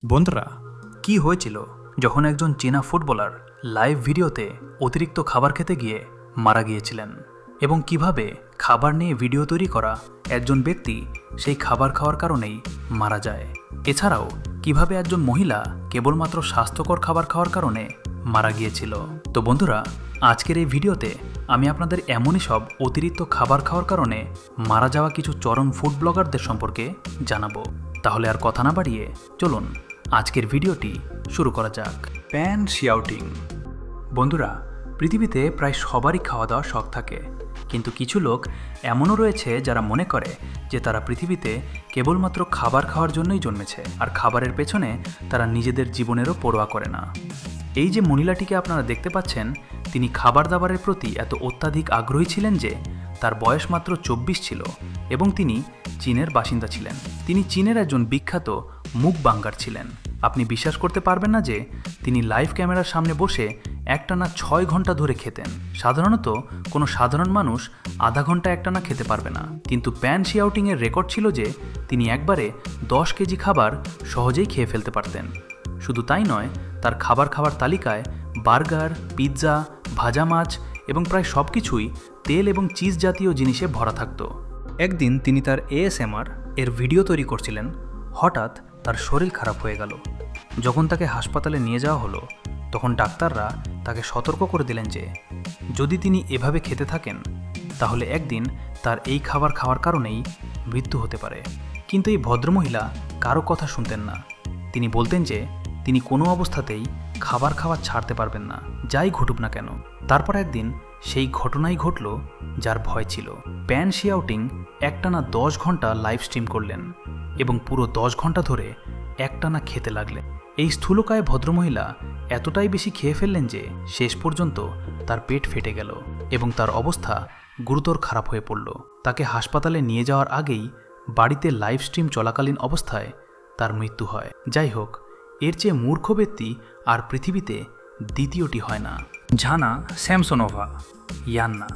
বন্ধুরা, কি হয়েছিল যখন একজন চীনা ফুটবলার লাইভ ভিডিওতে অতিরিক্ত খাবার খেতে গিয়ে মারা গিয়েছিলেন এবং কিভাবে খাবার নিয়ে ভিডিও তৈরি করা একজন ব্যক্তি সেই খাবার খাওয়ার কারণেই মারা যায়। এছাড়াও কিভাবে একজন মহিলা কেবলমাত্র স্বাস্থ্যকর খাবার খাওয়ার কারণে মারা গিয়েছিল। তো বন্ধুরা, আজকের এই ভিডিওতে আমি আপনাদের এমনই সব অতিরিক্ত খাবার খাওয়ার কারণে মারা যাওয়া কিছু চরম ফুড ব্লগারদের সম্পর্কে জানাবো। তাহলে আর কথা না বাড়িয়ে চলুন আজকের ভিডিওটি শুরু করা যাক। প্যান শিয়াউটিং। বন্ধুরা, পৃথিবীতে প্রায় সবারই খাওয়া দাওয়ার শখ থাকে, কিন্তু কিছু লোক এমনও রয়েছে যারা মনে করে যে তারা পৃথিবীতে কেবলমাত্র খাবার খাওয়ার জন্যই জন্মেছে, আর খাবারের পেছনে তারা নিজেদের জীবনেরও পরোয়া করে না। এই যে মহিলাটিকে আপনারা দেখতে পাচ্ছেন, তিনি খাবার দাবারের প্রতি এত অত্যাধিক আগ্রহী ছিলেন যে তার বয়স মাত্র 24 ছিল এবং তিনি চীনের বাসিন্দা ছিলেন। তিনি চীনের একজন বিখ্যাত মুকবাঙ্গার ছিলেন। আপনি বিশ্বাস করতে পারবেন না যে তিনি লাইভ ক্যামেরার সামনে বসে একটানা 6 ঘন্টা ধরে খেতেন। সাধারণত কোনো সাধারণ মানুষ আধা ঘন্টা একটানা খেতে পারবে না, কিন্তু প্যান শিয়াউটিংয়ের রেকর্ড ছিল যে তিনি একবারে 10 কেজি খাবার সহজেই খেয়ে ফেলতে পারতেন। শুধু তাই নয়, তার খাবার খাওয়ার তালিকায় বার্গার, পিৎজা, ভাজা মাছ এবং প্রায় সব কিছুই তেল এবং চিজ জাতীয় জিনিসে ভরা থাকত। একদিন তিনি তার ASMR এর ভিডিও তৈরি করছিলেন। হঠাৎ তার শরীর খারাপ হয়ে গেল। যখন তাকে হাসপাতালে নিয়ে যাওয়া হলো, তখন ডাক্তাররা তাকে সতর্ক করে দিলেন যে যদি তিনি এভাবে খেতে থাকেন তাহলে একদিন তার এই খাবার খাওয়ার কারণেই মৃত্যু হতে পারে। কিন্তু এই ভদ্রমহিলা কারো কথা শুনতেন না। তিনি বলতেন যে তিনি কোনো অবস্থাতেই খাবার খাওয়া ছাড়তে পারবেন না, যাই ঘটুক না কেন। তারপর একদিন সেই ঘটনাই ঘটল যার ভয় ছিল। প্যান শিয়াউটিং একটানা 10 ঘন্টা লাইভ স্ট্রিম করলেন এবং পুরো 10 ঘন্টা ধরে একটানা খেতে লাগলেন। এই স্থূলকায় ভদ্রমহিলা এতটাই বেশি খেয়ে ফেললেন যে শেষ পর্যন্ত তার পেট ফেটে গেল এবং তার অবস্থা গুরুতর খারাপ হয়ে পড়ল। তাকে হাসপাতালে নিয়ে যাওয়ার আগেই বাড়িতে লাইভ স্ট্রিম চলাকালীন অবস্থায় তার মৃত্যু হয়। যাই হোক, এর চেয়ে মূর্খ ব্যক্তি আর পৃথিবীতে দ্বিতীয়টি হয় না। ঝানা স্যামসোনোভা, ইয়ান্না।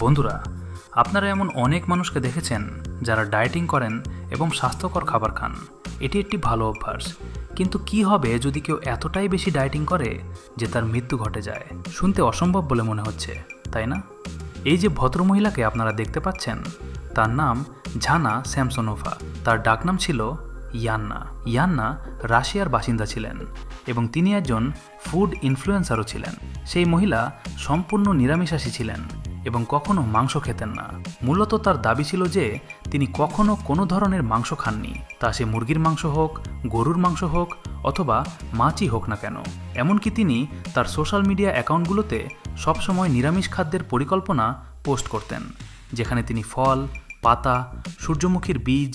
বন্ধুরা, আপনারা এমন অনেক মানুষকে দেখেছেন যারা ডায়েটিং করেন এবং স্বাস্থ্যকর খাবার খান। এটি একটি ভালো অভ্যাস, কিন্তু কি হবে যদি কেউ এতটাই বেশি ডায়েটিং করে যে তার মৃত্যু ঘটে যায়? শুনতে অসম্ভব বলে মনে হচ্ছে, তাই না? এই যে ভদ্রমহিলাকে আপনারা দেখতে পাচ্ছেন, তার নাম ঝানা স্যামসোনোভা। তার ডাকনাম ছিল ইয়ান্না। ইয়ান্না রাশিয়ার বাসিন্দা ছিলেন এবং তিনি একজন ফুড ইনফ্লুয়েন্সারও ছিলেন। সেই মহিলা সম্পূর্ণ নিরামিষাশী ছিলেন এবং কখনো মাংস খেতেন না। মূলত তার দাবি ছিল যে তিনি কখনো কোনো ধরনের মাংস খাননি, তা সে মুরগির মাংস হোক, গরুর মাংস হোক অথবা মাছই হোক না কেন। এমনকি তিনি তার সোশ্যাল মিডিয়া অ্যাকাউন্টগুলোতে সবসময় নিরামিষ খাদ্যের পরিকল্পনা পোস্ট করতেন, যেখানে তিনি ফল, পাতা, সূর্যমুখীর বীজ,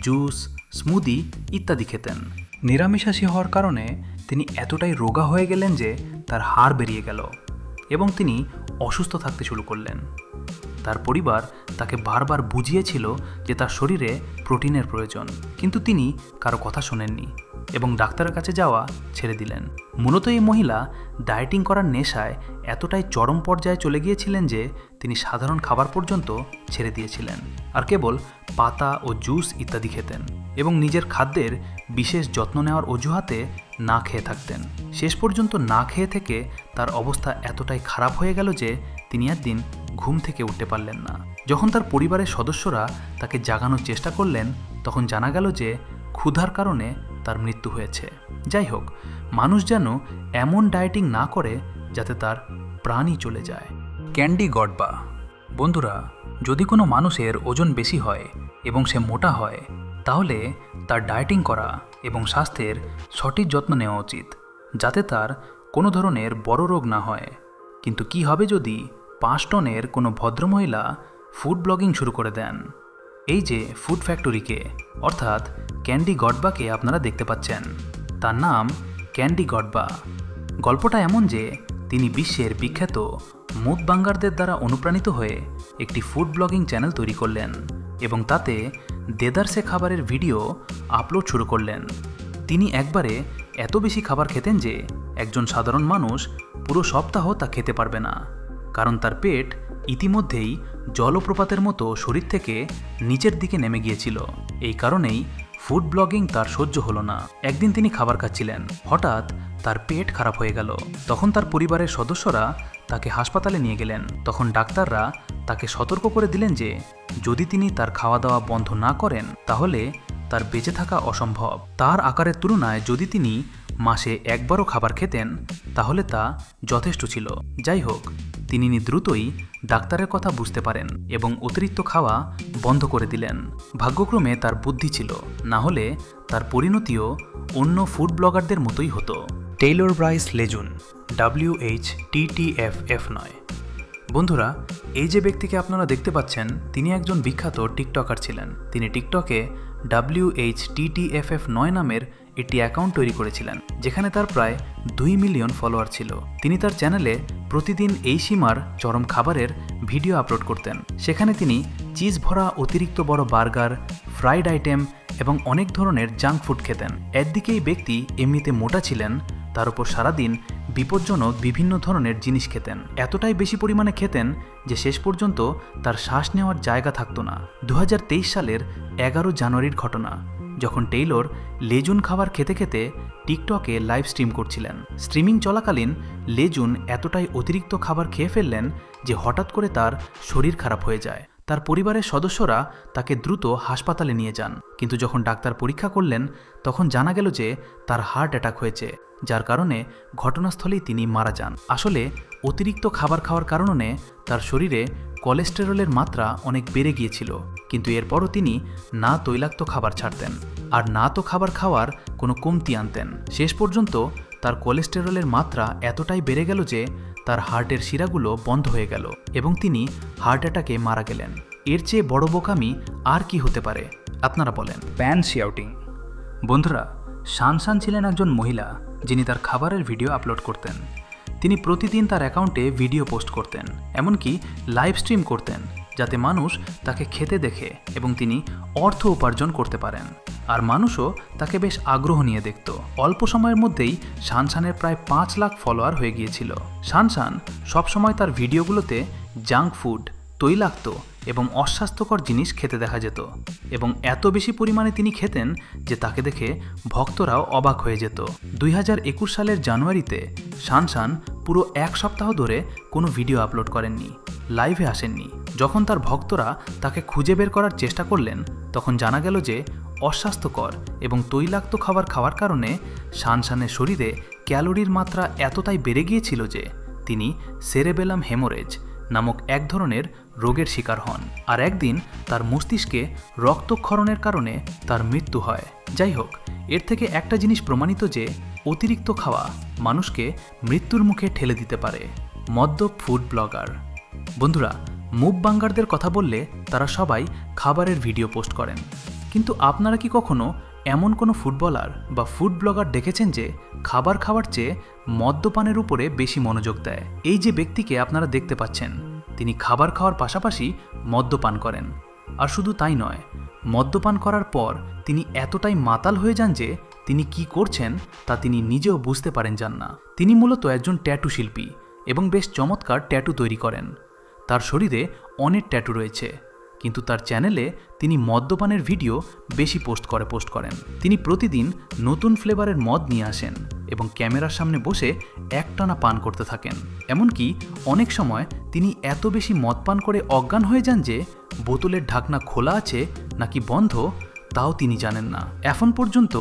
জুস, স্মুদি ইত্যাদি খেতেন। নিরামিষাশী হওয়ার কারণে তিনি এতটাই রোগা হয়ে গেলেন যে তার হাড় বেরিয়ে গেল এবং তিনি অসুস্থ থাকতে শুরু করলেন। তার পরিবার তাকে বারবার বুঝিয়েছিল যে তার শরীরে প্রোটিনের প্রয়োজন, কিন্তু তিনি কারো কথা শোনেননি এবং ডাক্তারের কাছে যাওয়া ছেড়ে দিলেন। মূলত এই মহিলা ডায়েটিং করার নেশায় এতটাই চরম পর্যায়ে চলে গিয়েছিলেন যে তিনি সাধারণ খাবার পর্যন্ত ছেড়ে দিয়েছিলেন আর কেবল পাতা ও জুস ইত্যাদি খেতেন এবং নিজের খাদ্যের বিশেষ যত্ন নেওয়ার অজুহাতে না খেয়ে থাকতেন। শেষ পর্যন্ত না খেয়ে থেকে তার অবস্থা এতটাই খারাপ হয়ে গেল যে তিনি একদিন ঘুম থেকে উঠতে পারলেন না। যখন তার পরিবারের সদস্যরা তাকে জাগানোর চেষ্টা করলেন, তখন জানা গেল যে ক্ষুধার কারণে তার মৃত্যু হয়েছে। যাই হোক, মানুষ যেন এমন ডায়েটিং না করে যাতে তার প্রাণই চলে যায়। ক্যান্ডি গডবা। বন্ধুরা, যদি কোনো মানুষের ওজন বেশি হয় এবং সে মোটা হয়, তাহলে তার ডায়েটিং করা এবং স্বাস্থ্যের সঠিক যত্ন নেওয়া উচিত, যাতে তার কোনো ধরনের বড় রোগ না হয়। কিন্তু কি হবে যদি 5 টনের কোনো ভদ্রমহিলা ফুড ব্লগিং শুরু করে দেন? এই যে ফুড ফ্যাক্টরিকে অর্থাৎ ক্যান্ডি গডবাকে আপনারা দেখতে পাচ্ছেন, তার নাম ক্যান্ডি গডবা। গল্পটা এমন যে তিনি বিশ্বের বিখ্যাত মুকবাঙ্গারদের দ্বারা অনুপ্রাণিত হয়ে একটি ফুড ব্লগিং চ্যানেল তৈরি করলেন এবং তাতে দেদারসে খাবারের ভিডিও আপলোড শুরু করলেন। তিনি একবারে এত বেশি খাবার খেতেন যে একজন সাধারণ মানুষ পুরো সপ্তাহ তা খেতে পারবে না, কারণ তার পেট ইতিমধ্যেই জলপ্রপাতের মতো শরীর থেকে নিচের দিকে নেমে গিয়েছিল। এই কারণেই ফুড ব্লগিং তার সহ্য হলো না। একদিন তিনি খাবার খাচ্ছিলেন, হঠাৎ তার পেট খারাপ হয়ে গেল। তখন তার পরিবারের সদস্যরা তাকে হাসপাতালে নিয়ে গেলেন। তখন ডাক্তাররা তাকে সতর্ক করে দিলেন যে যদি তিনি তার খাওয়া দাওয়া বন্ধ না করেন তাহলে তার বেঁচে থাকা অসম্ভব। তার আকারের তুলনায় যদি তিনি মাসে একবারও খাবার খেতেন তাহলে তা যথেষ্ট ছিল। যাই হোক, তিনি দ্রুতই ডাক্তারের কথা বুঝতে পারেন এবং অতিরিক্ত খাওয়া বন্ধ করে দিলেন। ভাগ্যক্রমে তার বুদ্ধি ছিল, না হলে তার পরিণতিও অন্য ফুড ব্লগারদের মতোই হতো। টেইলর ব্রাইস লেজুন, WHTTFF নয়। বন্ধুরা, এই যে ব্যক্তিকে আপনারা দেখতে পাচ্ছেন তিনি একজন বিখ্যাত টিকটকার ছিলেন। তিনি টিকটকে WHTTFF নয় নামের একটি অ্যাকাউন্ট তৈরি করেছিলেন, যেখানে তার প্রায় 2 মিলিয়ন ফলোয়ার ছিল। তিনি তার চ্যানেলে প্রতিদিন এই সীমার চরম খাবারের ভিডিও আপলোড করতেন। সেখানে তিনি চিজ ভরা অতিরিক্ত বড় বার্গার, ফ্রাইড আইটেম এবং অনেক ধরনের জাঙ্ক ফুড খেতেন। একদিকে এই ব্যক্তি এমনিতে মোটা ছিলেন, তার উপর সারাদিন বিপজ্জনক বিভিন্ন ধরনের জিনিস খেতেন। এতটাই বেশি পরিমাণে খেতেন যে শেষ পর্যন্ত তার শ্বাস নেওয়ার জায়গা থাকতো না। 2023 সালের 11 জানুয়ারির ঘটনা, যখন টেইলর লেজুন খাবার খেতে খেতে টিকটকে লাইভ স্ট্রিম করছিলেন। স্ট্রিমিং চলাকালীন লেজুন এতটাই অতিরিক্ত খাবার খেয়ে ফেললেন যে হঠাৎ করে তার শরীর খারাপ হয়ে যায়। তার পরিবারের সদস্যরা তাকে দ্রুত হাসপাতালে নিয়ে যান, কিন্তু যখন ডাক্তার পরীক্ষা করলেন তখন জানা গেল যে তার হার্ট অ্যাটাক হয়েছে, যার কারণে ঘটনাস্থলেই তিনি মারা যান। আসলে অতিরিক্ত খাবার খাওয়ার কারণে তার শরীরে কোলেস্টেরলের মাত্রা অনেক বেড়ে গিয়েছিল, কিন্তু এরপরও তিনি না তৈলাক্ত খাবার ছাড়তেন আর না তো খাবার খাওয়ার কোনো কমতি আনতেন। শেষ পর্যন্ত তার কোলেস্টেরলের মাত্রা এতটাই বেড়ে গেল যে তার হার্টের শিরাগুলো বন্ধ হয়ে গেল এবং তিনি হার্ট অ্যাটাকে মারা গেলেন। এর চেয়ে বড় বোকামি আর কি হতে পারে, আপনারা বলেন? Pan shouting. বন্ধুরা, শানশান ছিলেন একজন মহিলা যিনি তার খাবারের ভিডিও আপলোড করতেন। তিনি প্রতিদিন তার অ্যাকাউন্টে ভিডিও পোস্ট করতেন, এমনকি লাইভ স্ট্রিম করতেন, যাতে মানুষ তাকে খেতে দেখে এবং তিনি অর্থ উপার্জন করতে পারেন। আর মানুষও তাকে বেশ আগ্রহ নিয়ে দেখত। অল্প সময়ের মধ্যেই শানশানের প্রায় 5 লাখ ফলোয়ার হয়ে গিয়েছিল। শানশান সবসময় তার ভিডিওগুলোতে জাঙ্ক ফুড, তৈলাক্ত এবং অস্বাস্থ্যকর জিনিস খেতে দেখা যেত এবং এত বেশি পরিমাণে তিনি খেতেন যে তাকে দেখে ভক্তরাও অবাক হয়ে যেত। 2021 সালের জানুয়ারিতে শানশান পুরো 1 সপ্তাহ ধরে কোনো ভিডিও আপলোড করেননি, লাইভে আসেননি। যখন তার ভক্তরা তাকে খুঁজে বের করার চেষ্টা করলেন তখন জানা গেল যে অস্বাস্থ্যকর এবং তৈলাক্ত খাবার খাওয়ার কারণে শানশানের শরীরে ক্যালোরির মাত্রা এতটাই বেড়ে গিয়েছিল যে তিনি সেরেবেলাম হেমোরেজ নামক এক ধরনের রোগের শিকার হন। আর একদিন তার মস্তিষ্কে রক্তক্ষরণের কারণে তার মৃত্যু হয়। যাই হোক, এর থেকে একটা জিনিস প্রমাণিত যে অতিরিক্ত খাওয়া মানুষকে মৃত্যুর মুখে ঠেলে দিতে পারে। মদ্যপ ফুড ব্লগার। বন্ধুরা, মুখবাঙ্গারদের কথা বললে তারা সবাই খাবারের ভিডিও পোস্ট করেন, কিন্তু আপনারা কি কখনো এমন কোনো ফুটবলার বা ফুড ব্লগার দেখেছেন যে খাবার খাওয়ার চেয়ে মদ্যপানের উপরে বেশি মনোযোগ দেয়? এই যে ব্যক্তিকে আপনারা দেখতে পাচ্ছেন, তিনি খাবার খাওয়ার পাশাপাশি মদ্যপান করেন। আর শুধু তাই নয়, মদ্যপান করার পর তিনি এতটাই মাতাল হয়ে যান যে তিনি কি করছেন তা তিনি নিজেও বুঝতে পারেন যান না। তিনি মূলত একজন ট্যাটু শিল্পী এবং বেশ চমৎকার ট্যাটু তৈরি করেন। তার শরীরে অনেক ট্যাটু রয়েছে, কিন্তু তার চ্যানেলে তিনি মদ্যপানের ভিডিও বেশি পোস্ট করেন। তিনি প্রতিদিন নতুন ফ্লেভারের মদ নিয়ে আসেন এবং ক্যামেরার সামনে বসে একটানা পান করতে থাকেন। এমনকি অনেক সময় তিনি এত বেশি মদ পান করে অজ্ঞান হয়ে যান যে বোতলের ঢাকনা খোলা আছে নাকি বন্ধ তাও তিনি জানেন না। এখন পর্যন্ত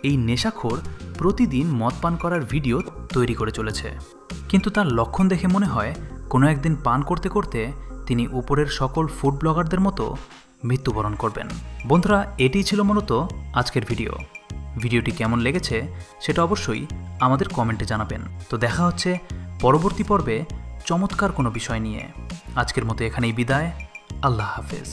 এই নেশাখোর প্রতিদিন মদ পান করার ভিডিও তৈরি করে চলেছে, কিন্তু তার লক্ষণ দেখে মনে হয় কোনো একদিন পান করতে করতে তিনি উপরের সকল ফুড ব্লগারদের মতো মৃত্যুবরণ করবেন। বন্ধুরা, এটিই ছিল মূলত আজকের ভিডিওটি কেমন লেগেছে সেটা অবশ্যই আমাদের কমেন্টে জানাবেন। তো দেখা হচ্ছে পরবর্তী পর্বে চমৎকার কোনো বিষয় নিয়ে। আজকের মতো এখানেই বিদায়। আল্লাহ হাফেজ।